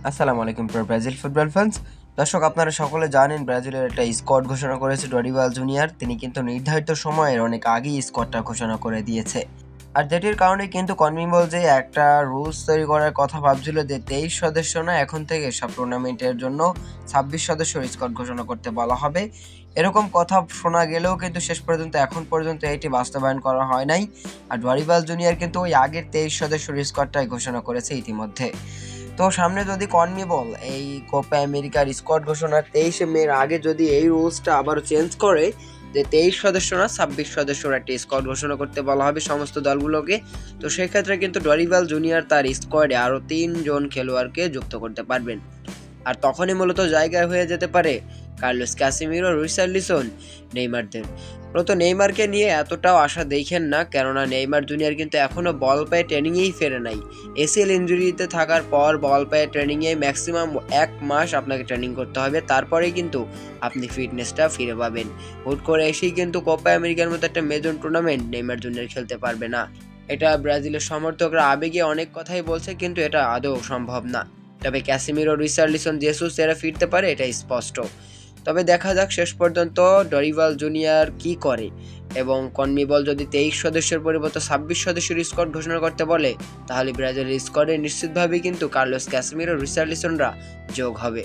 আসসালামু আলাইকুম প্রিয় ব্রাজিল ফুটবল ফ্যান্স। দর্শক, আপনারা সকলে জানেন ব্রাজিলের একটা স্কোয়াড ঘোষণা করেছে ডরিবাল জুনিয়র। তিনি কিন্তু নির্ধারিত সময়ের অনেক আগেই স্কোয়াডটা ঘোষণা করে দিয়েছে। আর যেটির কারণে কিন্তু কনমেবল যে একটা রুলস তৈরি করার কথা ভাবছিল যে 23 সদস্য না, এখন থেকে সব টুর্নামেন্টের জন্য 26 সদস্যের স্কোয়াড ঘোষণা করতে বলা হবে। এরকম কথা শোনা গেলেও কিন্তু শেষ পর্যন্ত এখন পর্যন্ত এটি বাস্তবায়ন করা হয় নাই। আর ডরিবাল জুনিয়র কিন্তু ওই আগের 23 সদস্যের স্কোয়াডটাই ঘোষণা করেছে ইতিমধ্যে। তো সামনে যদি কনমেবল এই কোপা আমেরিকার স্কোয়াড ঘোষণার 23 মের আগে যদি এই রুলসটা আবার চেঞ্জ করে যে 23 সদস্য না 26 সদস্যর একটা স্কোয়াড ঘোষণা করতে বলা হবে সমস্ত দলগুলোকে, তো সেক্ষেত্রে কিন্তু ডরিবাল জুনিয়র তার স্কোয়াডে আরও 3 জন খেলোয়াড়কে যুক্ত করতে পারবেন। আর তখনই মূলত জায়গায় হয়ে যেতে পারে কার্লোস ক্যাসিমিরো, রিচার্লিসন, নেইমারদের। মূলত নেইমারকে নিয়ে এতটাও আশা দেখেন না, কেননা নেইমার জুনিয়র কিন্তু এখনও বল পায়ে ট্রেনিংয়েই ফেরে নাই। এসিএল ইনজুরিতে থাকার পর বল পায়ে ট্রেনিংয়ে ম্যাক্সিমাম 1 মাস আপনাকে ট্রেনিং করতে হবে, তারপরেই কিন্তু আপনি ফিটনেসটা ফিরে পাবেন। হুট করে এসেই কিন্তু কোপা আমেরিকার মতো একটা মেজর টুর্নামেন্ট নেইমার জুনিয়র খেলতে পারবে না। এটা ব্রাজিলের সমর্থকরা আবেগে অনেক কথাই বলছে, কিন্তু এটা আদৌ সম্ভব না। তবে ক্যাসিমিরো, রিচার্লিসন, জেসুস এরা ফিরতে পারে, এটা স্পষ্ট। তবে দেখা যাক শেষ পর্যন্ত ডরিবাল জুনিয়র কি করে, এবং কনমেবল যদি 23 সদস্যের পরিবর্তে 26 সদস্যের স্কোয়াড ঘোষণা করতে বলে, তাহলে ব্রাজিলের স্কোয়াডে নিশ্চিতভাবেই কিন্তু কার্লোস ক্যাসিমিরো, রিচার্লিসনরা যোগ হবে।